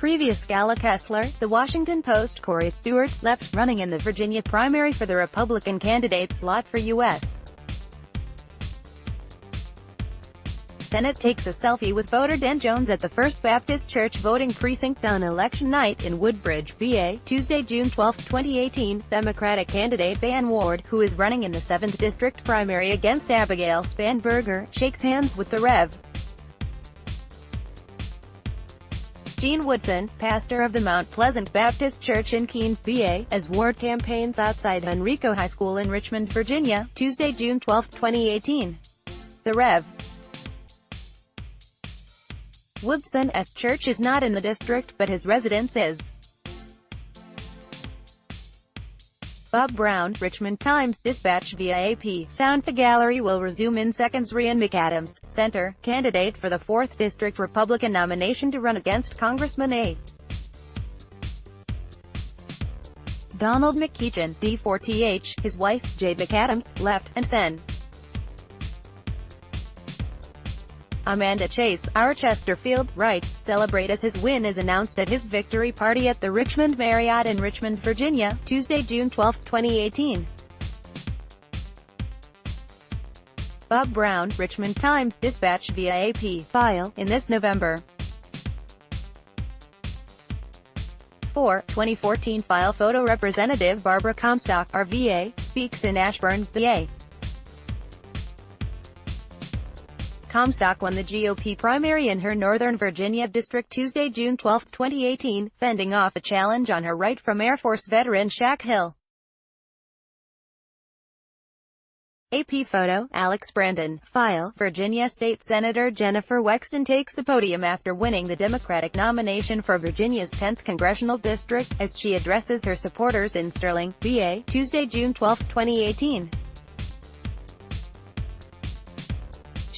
Previous Gala Kessler, The Washington Post Corey Stewart, left running in the Virginia primary for the Republican candidate slot for U.S. Senate takes a selfie with voter Dan Jones at the First Baptist Church voting precinct on election night in Woodbridge, VA, Tuesday, June 12, 2018. Democratic candidate Van Ward, who is running in the 7th District primary against Abigail Spanberger, shakes hands with the Rev. Gene Woodson, pastor of the Mount Pleasant Baptist Church in Kaine, VA, as Ward campaigns outside Henrico High School in Richmond, Virginia, Tuesday, June 12, 2018. The Rev. Woodson's church is not in the district, but his residence is. Bob Brown, Richmond Times-Dispatch via AP. Sound Gallery will resume in seconds. Rhian McAdams, Center, candidate for the 4th District Republican nomination to run against Congressman A. Donald McKeechan, D4TH, his wife, Jade McAdams, left, and Sen. Amanda Chase, our Chesterfield, right, celebrate as his win is announced at his victory party at the Richmond Marriott in Richmond, Virginia, Tuesday, June 12, 2018. Bob Brown, Richmond Times-Dispatch via AP. File, in this November 4, 2014 file. Photo. Representative Barbara Comstock, RVA, speaks in Ashburn, VA. Comstock won the GOP primary in her Northern Virginia district Tuesday, June 12, 2018, fending off a challenge on her right from Air Force veteran Shaq Hill. AP photo. Alex Brandon. File. Virginia State Senator Jennifer Wexton takes the podium after winning the Democratic nomination for Virginia's 10th congressional district, as she addresses her supporters in Sterling, VA, Tuesday, June 12, 2018.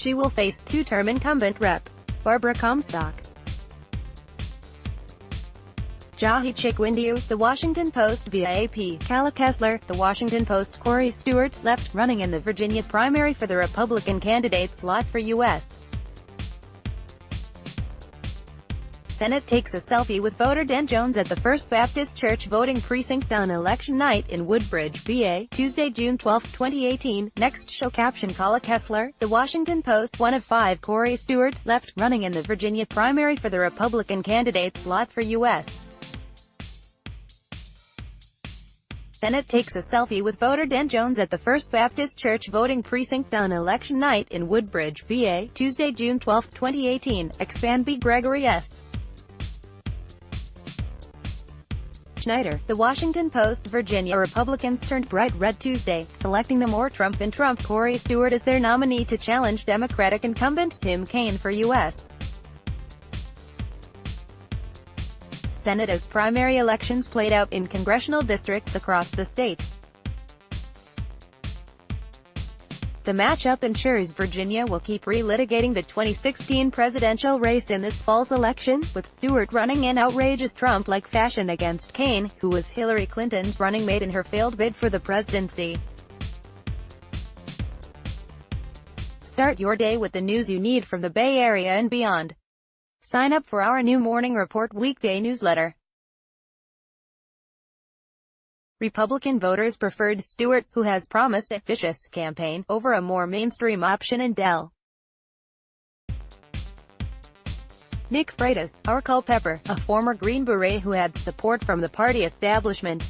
She will face two-term incumbent Rep. Barbara Comstock. Jahi Chikwindiu, The Washington Post via AP. Gala Kessler, The Washington Post Corey Stewart, left running in the Virginia primary for the Republican candidate slot for U.S. Senate takes a selfie with voter Dan Jones at the First Baptist Church voting precinct on election night in Woodbridge, VA, Tuesday, June 12, 2018. Next show caption. Gala Kessler, The Washington Post. One of 5. Corey Stewart, left running in the Virginia primary for the Republican candidate slot for U.S. Senate takes a selfie with voter Dan Jones at the First Baptist Church voting precinct on election night in Woodbridge, VA, Tuesday, June 12, 2018. Expand. B. Gregory S. Schneider, The Washington Post. Virginia Republicans turned bright red Tuesday, selecting the more Trump and Trump Corey Stewart as their nominee to challenge Democratic incumbent Tim Kaine for U.S. Senate as primary elections played out in congressional districts across the state. The matchup ensures Virginia will keep relitigating the 2016 presidential race in this fall's election, with Stewart running in outrageous Trump-like fashion against Kaine, who was Hillary Clinton's running mate in her failed bid for the presidency. Start your day with the news you need from the Bay Area and beyond. Sign up for our new Morning Report weekday newsletter. Republican voters preferred Stewart, who has promised a vicious campaign, over a more mainstream option in Del. Nick Freitas, our Culpepper, a former Green Beret who had support from the party establishment.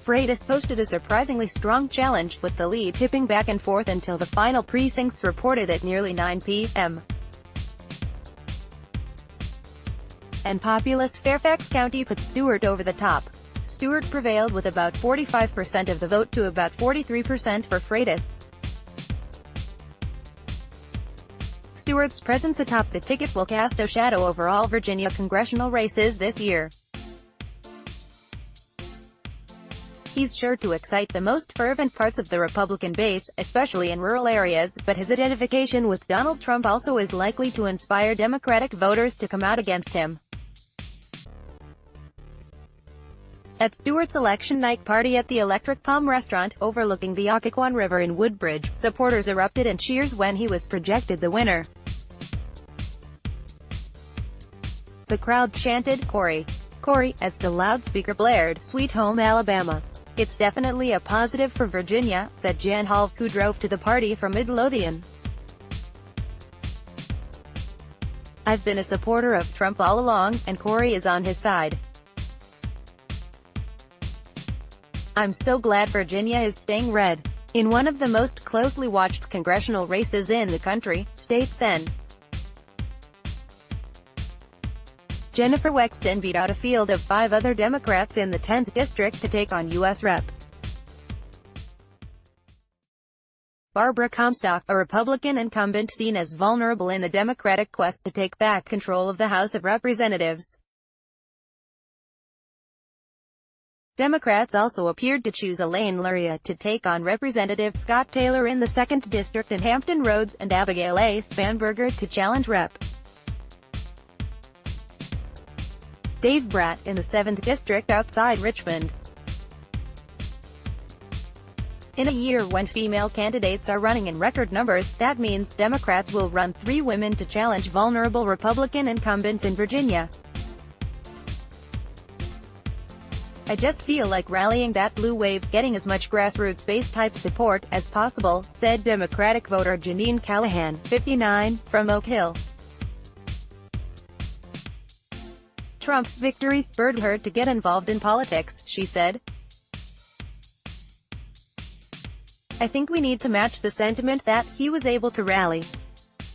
Freitas posted a surprisingly strong challenge, with the lead tipping back and forth until the final precincts reported at nearly 9 p.m. and populous Fairfax County put Stewart over the top. Stewart prevailed with about 45% of the vote to about 43% for Freitas. Stewart's presence atop the ticket will cast a shadow over all Virginia congressional races this year. He's sure to excite the most fervent parts of the Republican base, especially in rural areas, but his identification with Donald Trump also is likely to inspire Democratic voters to come out against him. At Stewart's election night party at the Electric Palm restaurant, overlooking the Occoquan River in Woodbridge, supporters erupted in cheers when he was projected the winner. The crowd chanted, "Corey, Corey," as the loudspeaker blared, "Sweet Home Alabama." "It's definitely a positive for Virginia," said Jan Hall, who drove to the party from Midlothian. "I've been a supporter of Trump all along, and Corey is on his side. I'm so glad Virginia is staying red." In one of the most closely watched congressional races in the country, State Sen. Jennifer Wexton beat out a field of 5 other Democrats in the 10th District to take on U.S. Rep. Barbara Comstock, a Republican incumbent seen as vulnerable in the Democratic quest to take back control of the House of Representatives. Democrats also appeared to choose Elaine Luria to take on Representative Scott Taylor in the 2nd District in Hampton Roads, and Abigail A. Spanberger to challenge Rep. Dave Bratt in the 7th District outside Richmond. In a year when female candidates are running in record numbers, that means Democrats will run 3 women to challenge vulnerable Republican incumbents in Virginia. "I just feel like rallying that blue wave, getting as much grassroots-based type support as possible," said Democratic voter Janine Callahan, 59, from Oak Hill. "Trump's victory spurred her to get involved in politics," she said. "I think we need to match the sentiment that he was able to rally.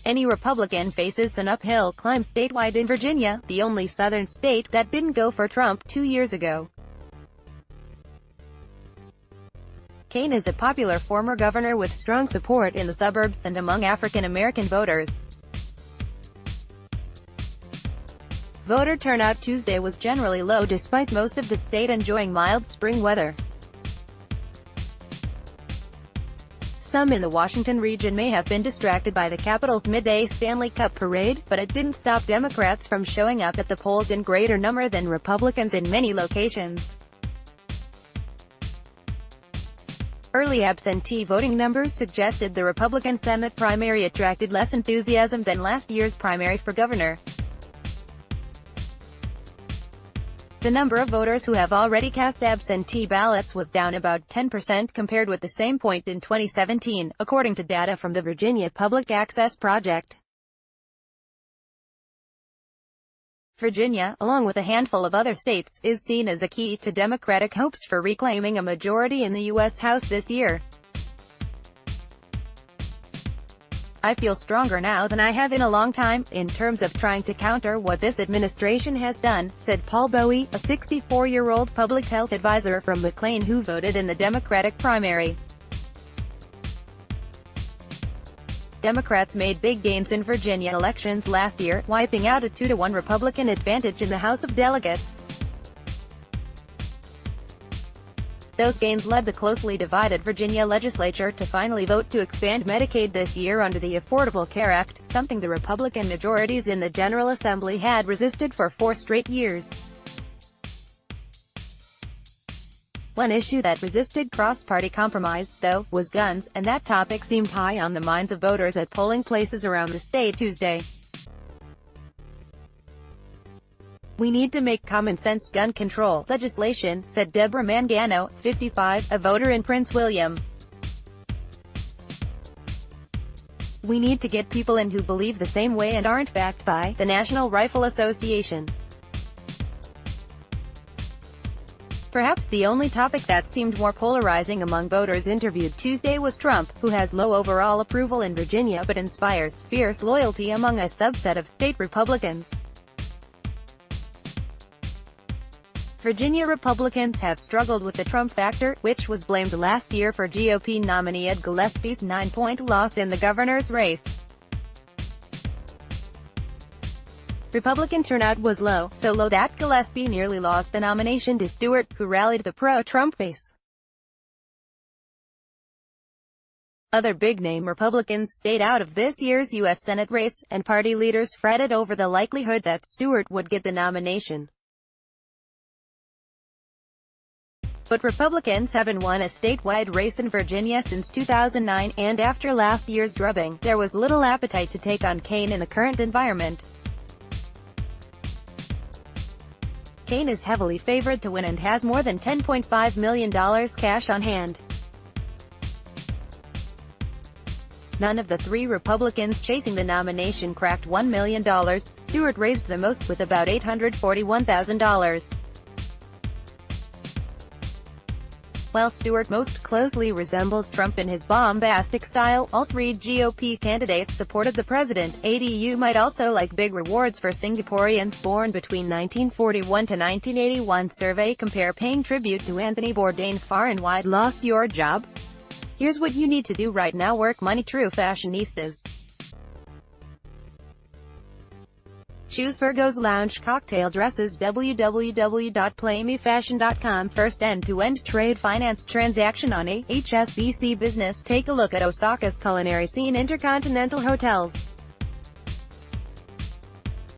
Any Republican faces an uphill climb statewide in Virginia, the only southern state that didn't go for Trump 2 years ago." Kaine is a popular former governor with strong support in the suburbs and among African American voters. Voter turnout Tuesday was generally low despite most of the state enjoying mild spring weather. Some in the Washington region may have been distracted by the Capitol's midday Stanley Cup parade, but it didn't stop Democrats from showing up at the polls in greater number than Republicans in many locations. Early absentee voting numbers suggested the Republican Senate primary attracted less enthusiasm than last year's primary for governor. The number of voters who have already cast absentee ballots was down about 10% compared with the same point in 2017, according to data from the Virginia Public Access Project. Virginia, along with a handful of other states, is seen as a key to Democratic hopes for reclaiming a majority in the U.S. House this year. "I feel stronger now than I have in a long time, in terms of trying to counter what this administration has done," said Paul Bowie, a 64-year-old public health advisor from McLean who voted in the Democratic primary. Democrats made big gains in Virginia elections last year, wiping out a 2-to-1 Republican advantage in the House of Delegates. Those gains led the closely divided Virginia legislature to finally vote to expand Medicaid this year under the Affordable Care Act, something the Republican majorities in the General Assembly had resisted for 4 straight years. One issue that resisted cross-party compromise, though, was guns, and that topic seemed high on the minds of voters at polling places around the state Tuesday. "We need to make common-sense gun control legislation," said Deborah Mangano, 55, a voter in Prince William. "We need to get people in who believe the same way and aren't backed by the National Rifle Association." Perhaps the only topic that seemed more polarizing among voters interviewed Tuesday was Trump, who has low overall approval in Virginia but inspires fierce loyalty among a subset of state Republicans. Virginia Republicans have struggled with the Trump factor, which was blamed last year for GOP nominee Ed Gillespie's 9-point loss in the governor's race. Republican turnout was low, so low that Gillespie nearly lost the nomination to Stewart, who rallied the pro-Trump base. Other big-name Republicans stayed out of this year's U.S. Senate race, and party leaders fretted over the likelihood that Stewart would get the nomination. But Republicans haven't won a statewide race in Virginia since 2009, and after last year's drubbing, there was little appetite to take on Kaine in the current environment. Kaine is heavily favored to win and has more than $10.5 million cash on hand. None of the three Republicans chasing the nomination cracked $1 million. Stewart raised the most with about $841,000. While Stewart most closely resembles Trump in his bombastic style, all three GOP candidates supported the president. ADU might also like big rewards for Singaporeans born between 1941 to 1981. Survey compare paying tribute to Anthony Bourdain far and wide. Lost your job? Here's what you need to do right now. Work money. True fashionistas. Choose Virgo's lounge cocktail dresses. www.playmefashion.com. First end-to-end trade finance transaction on a HSBC Business. Take a look at Osaka's culinary scene. Intercontinental hotels.